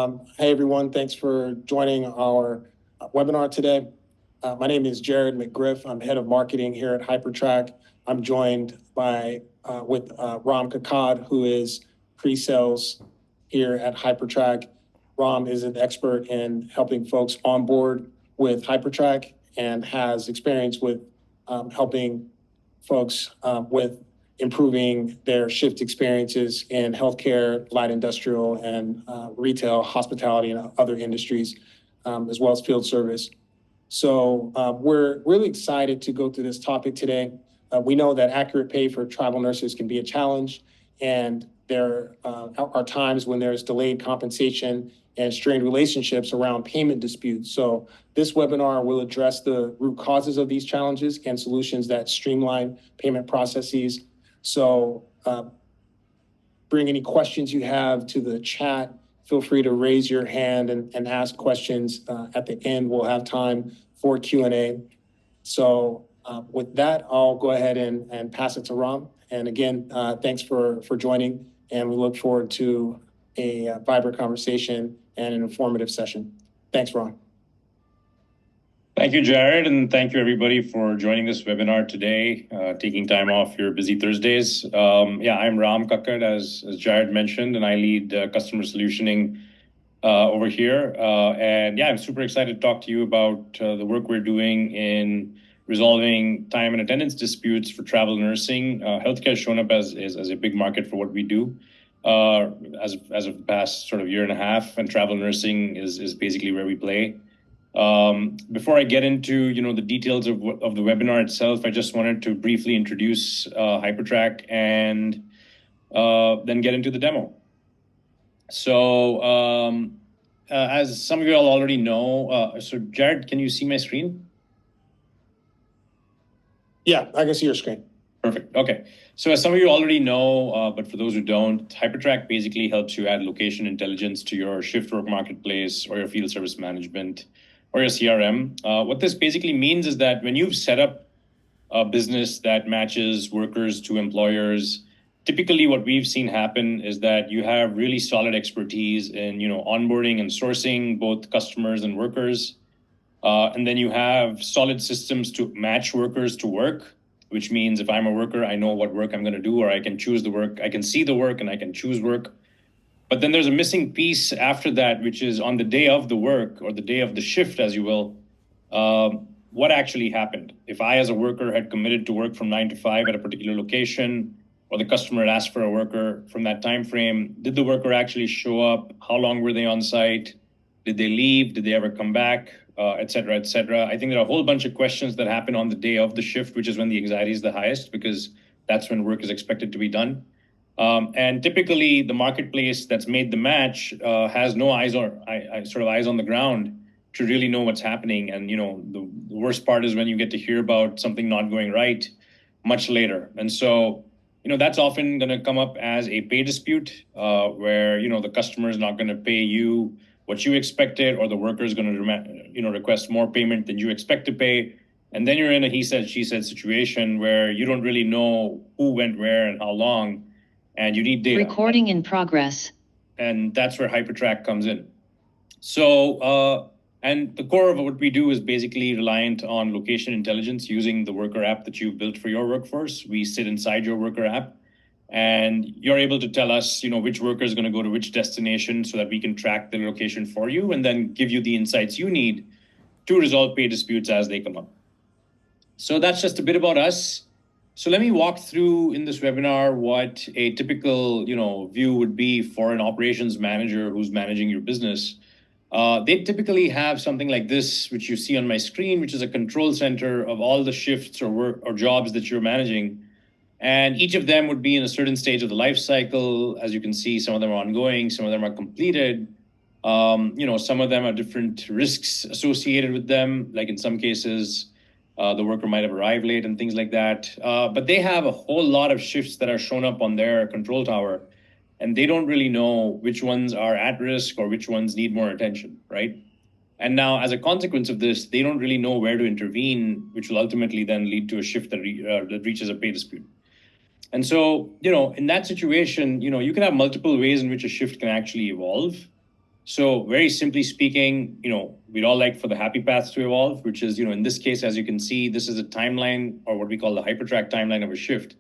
Hey, everyone. Thanks for joining our webinar today. My name is Jared McGriff. I'm head of marketing here at Hypertrack. I'm joined with Ram Kakad, who is pre-sales here at Hypertrack. Ram is an expert in helping folks onboard with Hypertrack and has experience with helping folks with improving their shift experiences in healthcare, light industrial, and retail, hospitality, and other industries, as well as field service. So we're really excited to go through this topic today. We know that accurate pay for travel nurses can be a challenge, and there are times when there's delayed compensation and strained relationships around payment disputes. So this webinar will address the root causes of these challenges and solutions that streamline payment processes. So bring any questions you have to the chat. Feel free to raise your hand and ask questions. At the end, we'll have time for Q&A. So with that, I'll go ahead and pass it to Ram. And again, thanks for joining. And we look forward to a vibrant conversation and an informative session. Thanks, Ram. Thank you, Jared, and thank you, everybody, for joining this webinar today, taking time off your busy Thursdays. I'm Ram Kakad, as Jared mentioned, and I lead customer solutioning over here. I'm super excited to talk to you about the work we're doing in resolving time and attendance disputes for travel nursing. Healthcare has shown up as a big market for what we do as of the past sort of year and a half, and travel nursing is basically where we play. Before I get into the details of the webinar itself, I just wanted to briefly introduce Hypertrack and then get into the demo. So as some of you all already know, so Jared, can you see my screen? Yeah, I can see your screen. Perfect. Okay. So as some of you already know, but for those who don't, Hypertrack basically helps you add location intelligence to your shift work marketplace or your field service management or your CRM. What this basically means is that when you've set up a business that matches workers to employers, typically what we've seen happen is that you have really solid expertise in onboarding and sourcing both customers and workers. And then you have solid systems to match workers to work, which means if I'm a worker, I know what work I'm going to do, or I can choose the work. I can see the work and I can choose work. But then there's a missing piece after that, which is on the day of the work or the day of the shift, as you will, what actually happened. If I, as a worker, had committed to work from 9 to 5 at a particular location, or the customer had asked for a worker from that time frame, did the worker actually show up? How long were they on site? Did they leave? Did they ever come back? Et cetera, et cetera. I think there are a whole bunch of questions that happen on the day of the shift, which is when the anxiety is the highest, because that's when work is expected to be done. And typically, the marketplace that's made the match has no eyes on the ground to really know what's happening. And the worst part is when you get to hear about something not going right much later. And so that's often going to come up as a pay dispute, where the customer is not going to pay you what you expected, or the worker is going to request more payment than you expect to pay. And then you're in a he said, she said situation where you don't really know who went where and how long, and you need data. Recording in progress. And that's where Hypertrack comes in. So, and the core of what we do is basically reliant on location intelligence using the worker app that you've built for your workforce. We sit inside your worker app, and you're able to tell us, which worker is going to go to which destination so that we can track the location for you and then give you the insights you need to resolve pay disputes as they come up. So that's just a bit about us. So let me walk through in this webinar what a typical, view would be for an operations manager who's managing your business. They typically have something like this, which you see on my screen, which is a control center of all the shifts or work or jobs that you're managing. And each of them would be in a certain stage of the life cycle. As you can see, some of them are ongoing, some of them are completed. Some of them have different risks associated with them. Like in some cases, the worker might have arrived late and things like that. But they have a whole lot of shifts that are shown up on their control tower, and they don't really know which ones are at risk or which ones need more attention, right? And now, as a consequence of this, they don't really know where to intervene, which will ultimately then lead to a shift that reaches a pay dispute. And so, in that situation, you can have multiple ways in which a shift can actually evolve. So very simply speaking, we'd all like for the happy paths to evolve, which is, in this case, as you can see, this is a timeline or what we call the hypertrack timeline of a shift.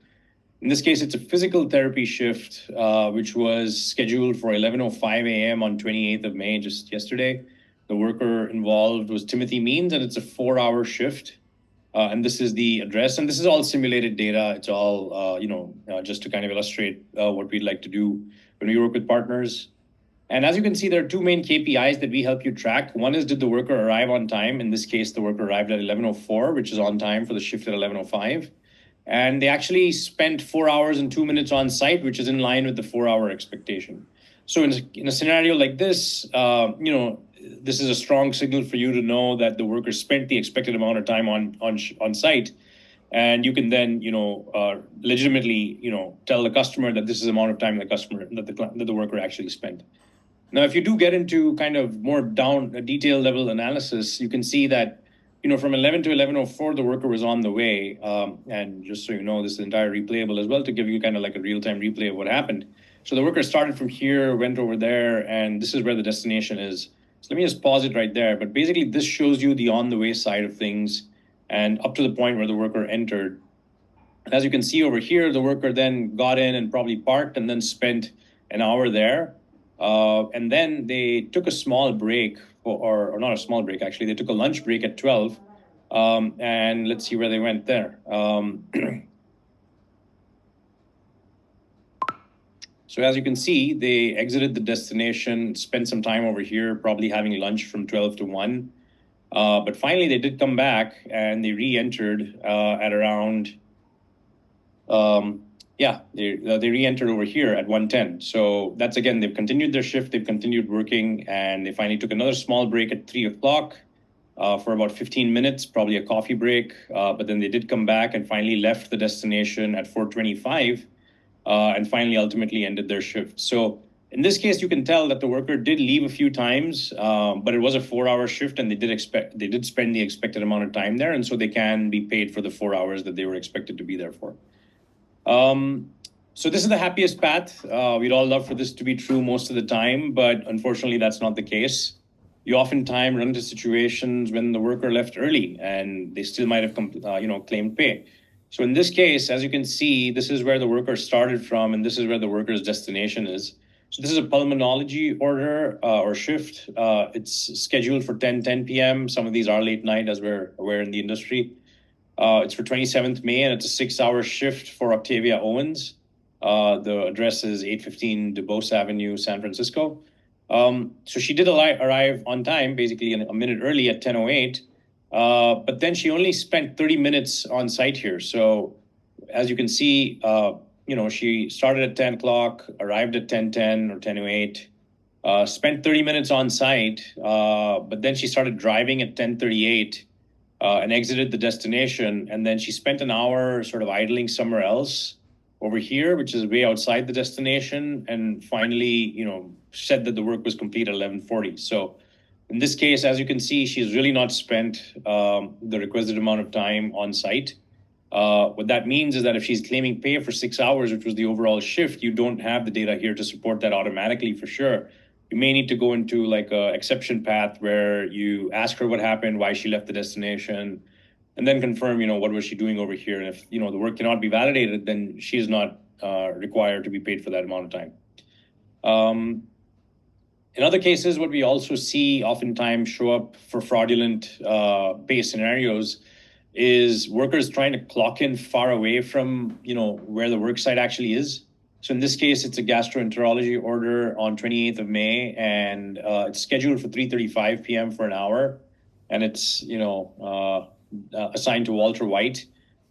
In this case, it's a physical therapy shift, which was scheduled for 11:05 a.m. on 28th of May, just yesterday. The worker involved was Timothy Means, and it's a 4-hour shift. And this is the address, and this is all simulated data. It's all, just to kind of illustrate what we'd like to do when we work with partners. And as you can see, there are two main KPIs that we help you track. One is, did the worker arrive on time? In this case, the worker arrived at 11:04, which is on time for the shift at 11:05. And they actually spent 4 hours and 2 minutes on site, which is in line with the 4-hour expectation. So in a scenario like this, this is a strong signal for you to know that the worker spent the expected amount of time on site. And you can then, legitimately, tell the customer that this is the amount of time that the worker actually spent. Now, if you do get into kind of more down a detailed level analysis, you can see that, from 11 to 11:04, the worker was on the way. And just so you know, this is entire replayable as well to give you kind of like a real-time replay of what happened. So the worker started from here, went over there, and this is where the destination is. So let me just pause it right there. But basically, this shows you the on-the-way side of things and up to the point where the worker entered. And as you can see over here, the worker then got in and probably parked and then spent an hour there. And then they took a small break, or not a small break, actually. They took a lunch break at 12. And let's see where they went there. So as you can see, they exited the destination, spent some time over here, probably having lunch from 12 to 1. But finally, they did come back and they re-entered at around... they re-entered over here at 1:10. So that's, again, they've continued their shift, they've continued working, and they finally took another small break at 3 o'clock for about 15 minutes, probably a coffee break. But then they did come back and finally left the destination at 4:25 and finally ultimately ended their shift. So in this case, you can tell that the worker did leave a few times, but it was a 4-hour shift, and they did spend the expected amount of time there, and so they can be paid for the 4 hours that they were expected to be there for. So this is the happiest path. We'd all love for this to be true most of the time, but unfortunately, that's not the case. You oftentimes run into situations when the worker left early and they still might have claimed pay. So in this case, as you can see, this is where the worker started from, and this is where the worker's destination is. So this is a pulmonology order or shift. It's scheduled for 10 p.m. Some of these are late night, as we're aware in the industry. It's for 27th May, and it's a 6-hour shift for Octavia Owens. The address is 815 DuBose Avenue, San Francisco. So she did arrive on time, basically a minute early at 10:08. But then she only spent 30 minutes on site here. So as you can see, she started at 10 o'clock, arrived at 10:10 or 10:08, spent 30 minutes on site, but then she started driving at 10:38 and exited the destination. And then she spent an hour sort of idling somewhere else over here, which is way outside the destination, and finally, said that the work was complete at 11:40. So in this case, as you can see, she's really not spent the requisite amount of time on site. What that means is that if she's claiming pay for 6 hours, which was the overall shift, you don't have the data here to support that automatically for sure. You may need to go into like a exception path where you ask her what happened, why she left the destination, and then confirm, what was she doing over here. And if, the work cannot be validated, then she is not required to be paid for that amount of time. In other cases, what we also see oftentimes show up for fraudulent pay scenarios is workers trying to clock in far away from, where the work site actually is. So in this case, it's a gastroenterology order on 28th of May, and it's scheduled for 3:35 p.m. for an hour. And it's, assigned to Walter White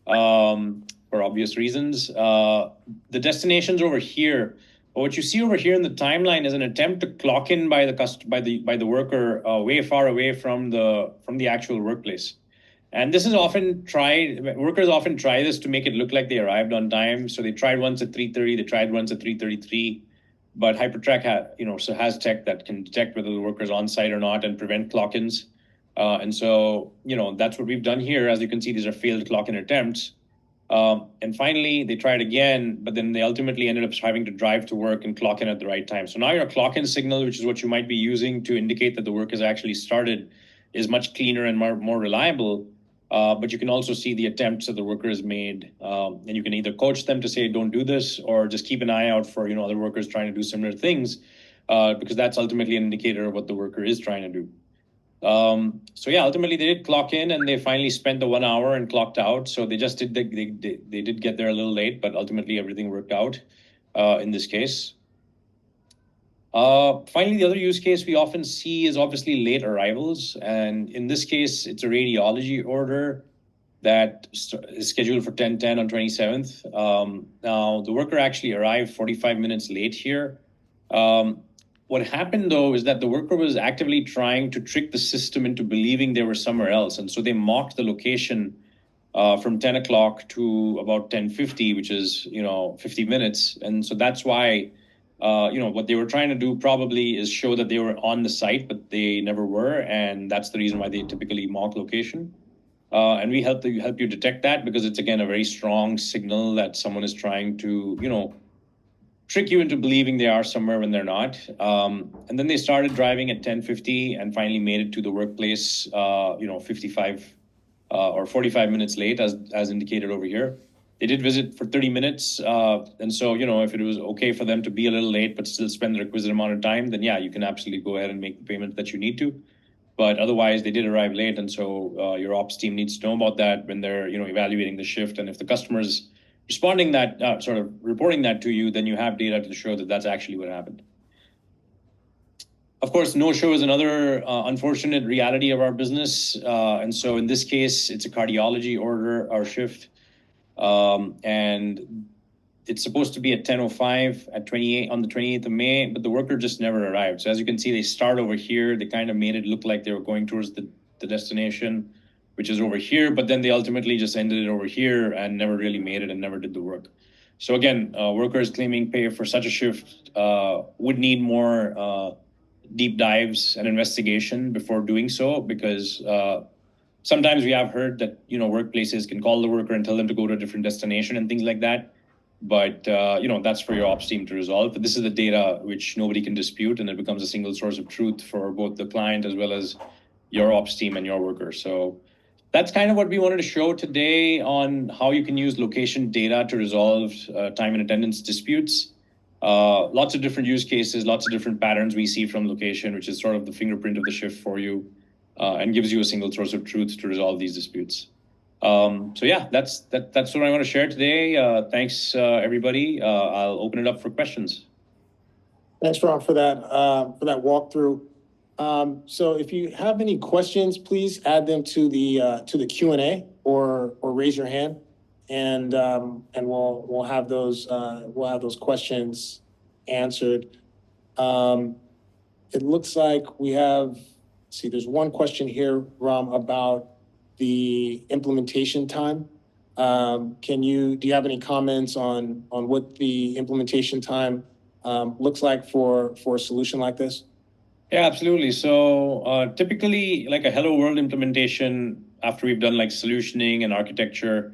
for obvious reasons. The destination's over here. But what you see over here in the timeline is an attempt to clock in by the worker way far away from the actual workplace. And this is often tried. Workers often try this to make it look like they arrived on time. So they tried once at 3:30. They tried once at 3:33. But Hypertrack has tech that can detect whether the worker's on site or not and prevent clock-ins. And so, that's what we've done here. As you can see, these are failed clock-in attempts. And finally, they tried again, but then they ultimately ended up having to drive to work and clock in at the right time. So now your clock in signal, which is what you might be using to indicate that the work has actually started, is much cleaner and more reliable. But you can also see the attempts that the worker has made, and you can either coach them to say, "Don't do this," or just keep an eye out for other workers trying to do similar things, because that's ultimately an indicator of what the worker is trying to do. So yeah, ultimately they did clock in and they finally spent the 1 hour and clocked out. So they just did they did get there a little late, but ultimately everything worked out in this case. Finally, the other use case we often see is obviously late arrivals. And in this case, it's a radiology order that is scheduled for 10:10 on 27th. Now, the worker actually arrived 45 minutes late here. What happened, though, is that the worker was actively trying to trick the system into believing they were somewhere else. And so they mocked the location from 10 o'clock to about 10:50, which is, 50 minutes. And so that's why, what they were trying to do probably is show that they were on the site, but they never were. And that's the reason why they typically mock location. And we help you detect that because it's, again, a very strong signal that someone is trying to, trick you into believing they are somewhere when they're not. And then they started driving at 10:50 and finally made it to the workplace, 55 or 45 minutes late, as indicated over here. They did visit for 30 minutes. And so, if it was okay for them to be a little late but still spend the requisite amount of time, then yeah, you can absolutely go ahead and make the payment that you need to. But otherwise, they did arrive late, and so your ops team needs to know about that when they're evaluating the shift. And if the customer's responding that, sort of reporting that to you, then you have data to show that that's actually what happened. Of course, no-show is another unfortunate reality of our business. And so in this case, it's a cardiology order or shift. And it's supposed to be at 10:05 on the 28th of May, but the worker just never arrived. So as you can see, they start over here. They kind of made it look like they were going towards the destination, which is over here, but then they ultimately just ended it over here and never really made it and never did the work. So again, workers claiming pay for such a shift would need more deep dives and investigation before doing so, because sometimes we have heard that workplaces can call the worker and tell them to go to a different destination and things like that. But that's for your ops team to resolve. But this is the data which nobody can dispute, and it becomes a single source of truth for both the client as well as your ops team and your workers. So that's kind of what we wanted to show today on how you can use location data to resolve time and attendance disputes. Lots of different use cases, lots of different patterns we see from location, which is sort of the fingerprint of the shift for you, and gives you a single source of truth to resolve these disputes. So yeah, that's what I want to share today. Thanks, everybody. I'll open it up for questions. Thanks, Ron, for that walkthrough. So if you have any questions, please add them to the Q&A or raise your hand, and we'll have those questions answered. It looks like we have. See, there's one question here, Ram, about the implementation time. Do you have any comments on what the implementation time looks like for a solution like this? Yeah, absolutely. So typically, like a Hello World implementation, after we've done like solutioning and architecture,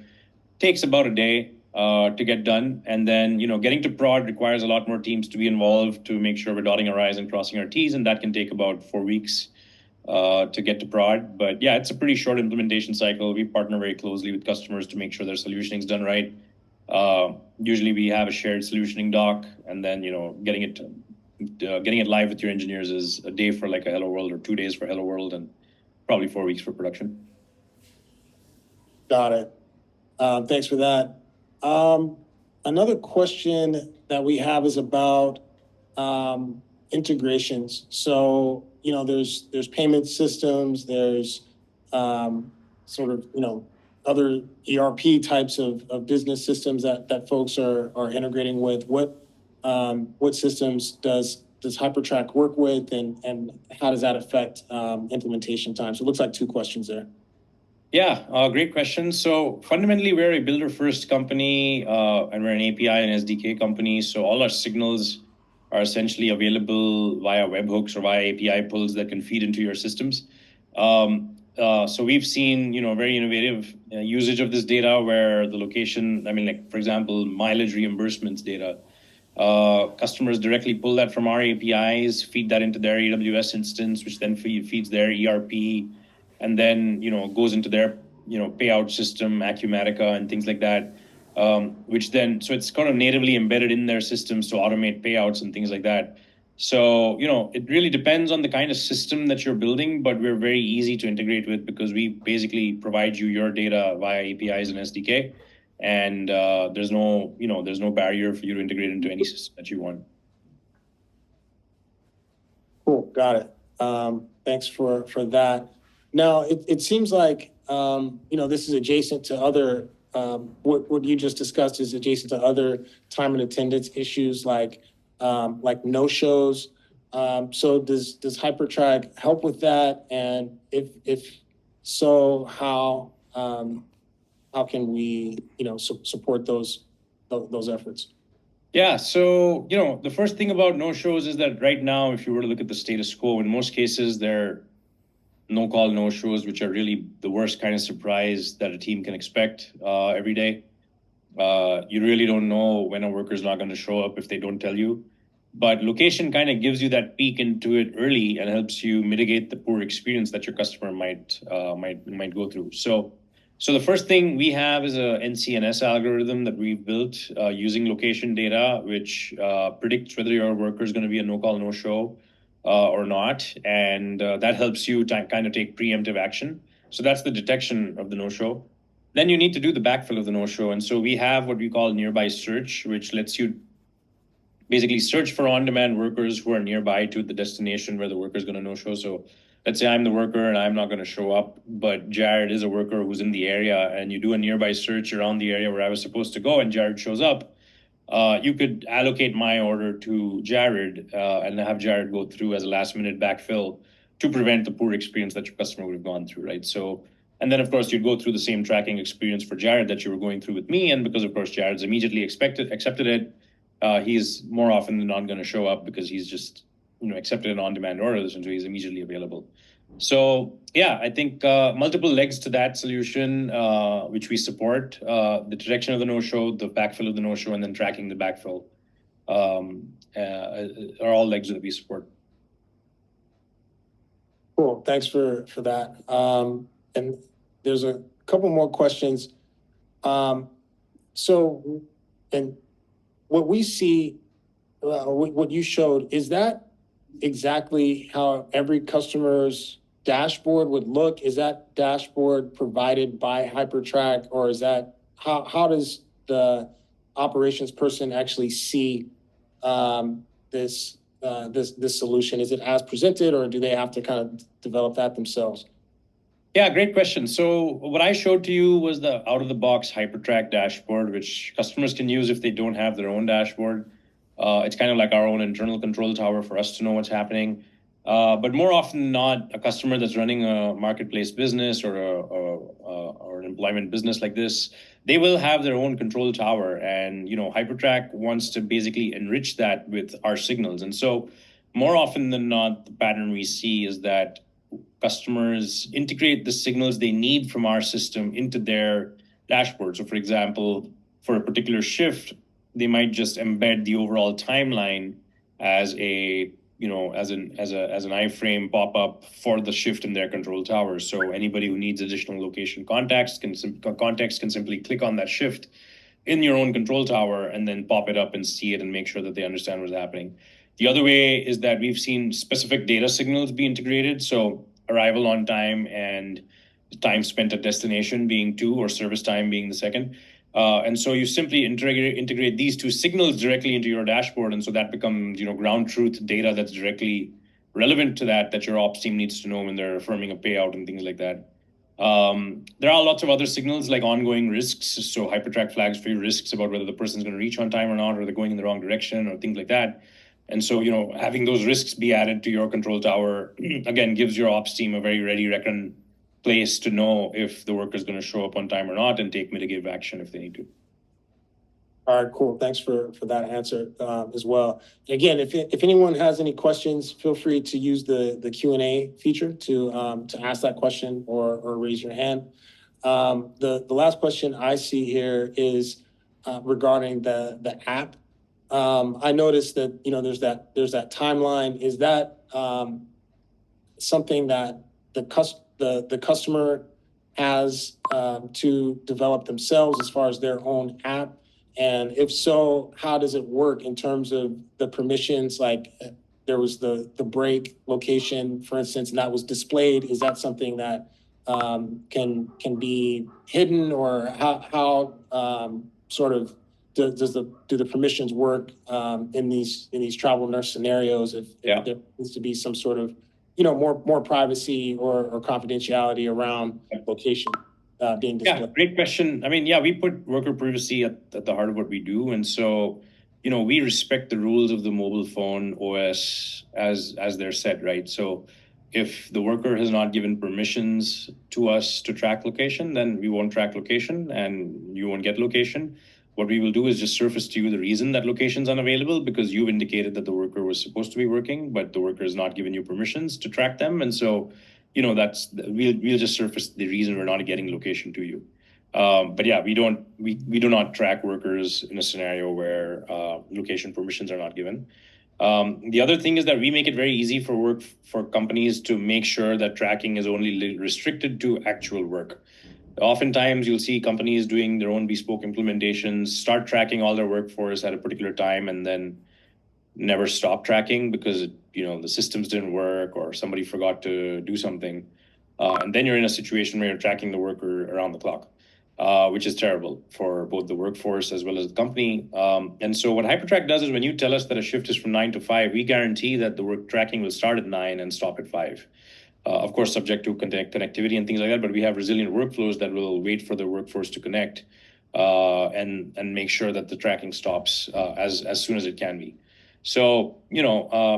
takes about a day to get done. And then, getting to prod requires a lot more teams to be involved to make sure we're dotting our I's and crossing our T's. And that can take about 4 weeks to get to prod. But yeah, it's a pretty short implementation cycle. We partner very closely with customers to make sure their solutioning is done right. Usually we have a shared solutioning doc, and then, getting it live with your engineers is a day for like a Hello World or 2 days for Hello World, and probably 4 weeks for production. Got it. Thanks for that. Another question that we have is about integrations. So, there's payment systems, there's sort of, other ERP types of business systems that folks are integrating with. What systems does Hypertrack work with, and how does that affect implementation time? So it looks like 2 questions there. Yeah, great question. So fundamentally, we're a builder-first company, and we're an API and SDK company. So all our signals are essentially available via webhooks or via API pulls that can feed into your systems. So we've seen, very innovative usage of this data where the location, like, for example, mileage reimbursements data. Customers directly pull that from our APIs, feed that into their AWS instance, which then feeds their ERP, and then, goes into their, payout system, Acumatica, and things like that. So it's kind of natively embedded in their systems to automate payouts and things like that. So, it really depends on the kind of system that you're building, but we're very easy to integrate with because we basically provide you your data via APIs and SDK. And there's no barrier for you to integrate into any system that you want. Cool, got it. Thanks for that. Now, it seems like, this is adjacent to other, what you just discussed is adjacent to other time and attendance issues like no-shows. So does Hypertrack help with that? And if so, how can we, support those efforts? Yeah, so, the first thing about no-shows is that right now, if you were to look at the status quo, in most cases, they're no-call, no-shows, which are really the worst kind of surprise that a team can expect every day. You really don't know when a worker's not going to show up if they don't tell you. But location kind of gives you that peek into it early and helps you mitigate the poor experience that your customer might go through. So the first thing we have is a NCNS algorithm that we've built using location data, which predicts whether your worker is going to be a no-call, no-show or not. And that helps you kind of take preemptive action. So that's the detection of the no-show. Then you need to do the backfill of the no-show. And so we have what we call nearby search, which lets you basically search for on-demand workers who are nearby to the destination where the worker is going to no-show. So let's say I'm the worker and I'm not going to show up, but Jared is a worker who's in the area, and you do a nearby search around the area where I was supposed to go and Jared shows up. You could allocate my order to Jared and have Jared go through as a last-minute backfill to prevent the poor experience that your customer would have gone through, right? So, and then of course you'd go through the same tracking experience for Jared that you were going through with me, and because of course Jared's immediately accepted it, he's more often than not going to show up because he's just accepted an on-demand order, and so he's immediately available. So yeah, I think multiple legs to that solution, which we support, the detection of the no-show, the backfill of the no-show, and then tracking the backfill are all legs that we support. Cool, thanks for that. And there's a couple more questions. So, and what we see, what you showed, is that exactly how every customer's dashboard would look? Is that dashboard provided by Hypertrack, or is that how does the operations person actually see this solution? Is it as presented, or do they have to kind of develop that themselves? Yeah, great question. So what I showed to you was the out-of-the-box Hypertrack dashboard, which customers can use if they don't have their own dashboard. It's kind of like our own internal control tower for us to know what's happening. But more often than not, a customer that's running a marketplace business or an employment business like this, they will have their own control tower. And Hypertrack wants to basically enrich that with our signals. And so more often than not, the pattern we see is that customers integrate the signals they need from our system into their dashboard. So for example, for a particular shift, they might just embed the overall timeline as an iframe pop-up for the shift in their control tower. So anybody who needs additional location context can simply click on that shift in your own control tower and then pop it up and see it and make sure that they understand what's happening. The other way is that we've seen specific data signals be integrated. So arrival on time and time spent at destination being 2, or service time being the second. And so you simply integrate these two signals directly into your dashboard. And so that becomes, ground truth data that's directly relevant to that your ops team needs to know when they're affirming a payout and things like that. There are lots of other signals like ongoing risks. So Hypertrack flags for you risks about whether the person's going to reach on time or not, or they're going in the wrong direction or things like that. And so, having those risks be added to your control tower, again, gives your ops team a very ready reckon place to know if the worker is going to show up on time or not and take mitigative action if they need to. All right, cool. Thanks for that answer as well. Again, if anyone has any questions, feel free to use the Q&A feature to ask that question or raise your hand. The last question I see here is regarding the app. I noticed that there's that timeline. Is that something that the customer has to develop themselves as far as their own app? And if so, how does it work in terms of the permissions? Like there was the break location, for instance, and that was displayed. Is that something that can be hidden, or how sort of do the permissions work in these travel nurse scenarios? If there needs to be some sort of more privacy or confidentiality around location being displayed. Yeah, great question. I mean, yeah, we put worker privacy at the heart of what we do, and so we respect the rules of the mobile phone OS as they're set, right? So if the worker has not given permissions to us to track location, then we won't track location and you won't get location. What we will do is just surface to you the reason that location's unavailable, because you've indicated that the worker was supposed to be working, but the worker has not given you permissions to track them. And so, we'll just surface the reason we're not getting location to you. But yeah, we do not track workers in a scenario where location permissions are not given. The other thing is that we make it very easy for companies to make sure that tracking is only restricted to actual work. Oftentimes, you'll see companies doing their own bespoke implementations, start tracking all their workforce at a particular time, and then never stop tracking because the systems didn't work or somebody forgot to do something. And then you're in a situation where you're tracking the worker around the clock, which is terrible for both the workforce as well as the company. And so what Hypertrack does is when you tell us that a shift is from 9 to 5, we guarantee that the work tracking will start at 9 and stop at 5. Of course, subject to connectivity and things like that, but we have resilient workflows that will wait for the workforce to connect and make sure that the tracking stops as soon as it can be. So,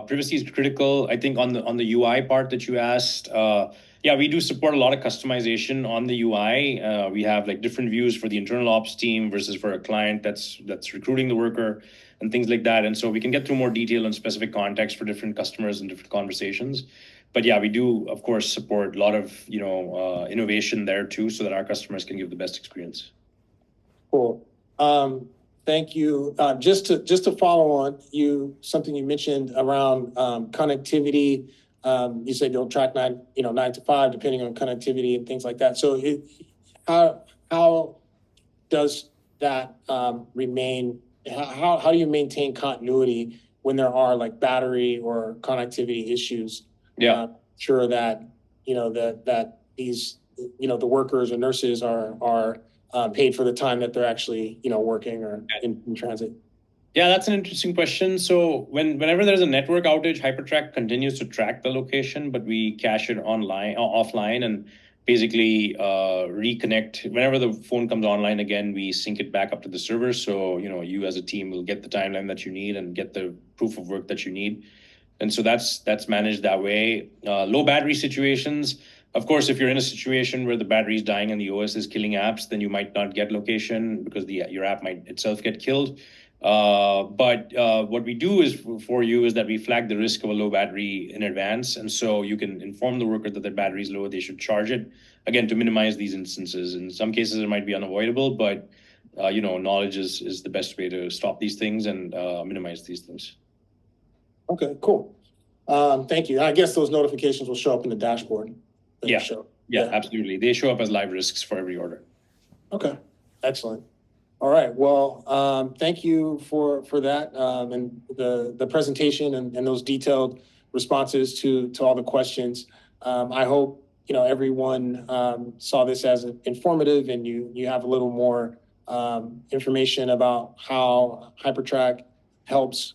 privacy is critical. I think on the UI part that you asked, yeah, we do support a lot of customization on the UI. We have like different views for the internal ops team versus for a client that's recruiting the worker and things like that. And so we can get through more detail and specific context for different customers and different conversations. But yeah, we do, of course, support a lot of, innovation there too, so that our customers can give the best experience. Cool. Thank you. Just to follow on, something you mentioned around connectivity. You said you'll track 9 to 5, depending on connectivity and things like that. So how does that remain? How do you maintain continuity when there are like battery or connectivity issues? Yeah. Sure that that these the workers or nurses are paid for the time that they're actually working or in transit. Yeah, that's an interesting question. So whenever there's a network outage, Hypertrack continues to track the location, but we cache it offline, and basically reconnect. Whenever the phone comes online again, we sync it back up to the server. So you as a team will get the timeline that you need and get the proof of work that you need. And so that's managed that way. Low battery situations, of course, if you're in a situation where the battery is dying and the OS is killing apps, then you might not get location because your app might itself get killed. But what we do is for you is that we flag the risk of a low battery in advance. And so you can inform the worker that their battery is low, they should charge it, again, to minimize these instances. In some cases, it might be unavoidable, but knowledge is the best way to stop these things and minimize these things. Okay, cool. Thank you. I guess those notifications will show up in the dashboard. Yeah, absolutely. They show up as live risks for every order. Okay, excellent. All right. Well, thank you for that and the presentation and those detailed responses to all the questions. I hope everyone saw this as informative and you have a little more information about how Hypertrack helps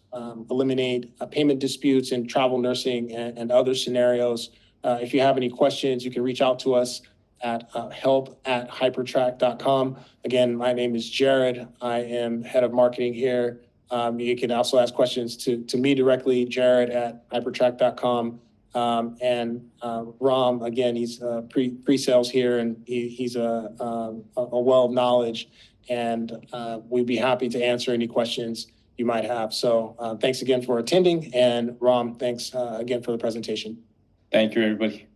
eliminate payment disputes in travel nursing and other scenarios. If you have any questions, you can reach out to us at help@hypertrack.com. Again, my name is Jared. I am head of marketing here. You can also ask questions to me directly, Jared@hypertrack.com. Ram, again, he's pre-sales here, and he's a well of knowledge, and we'd be happy to answer any questions you might have. So thanks again for attending, and Ram, thanks again for the presentation. Thank you, everybody.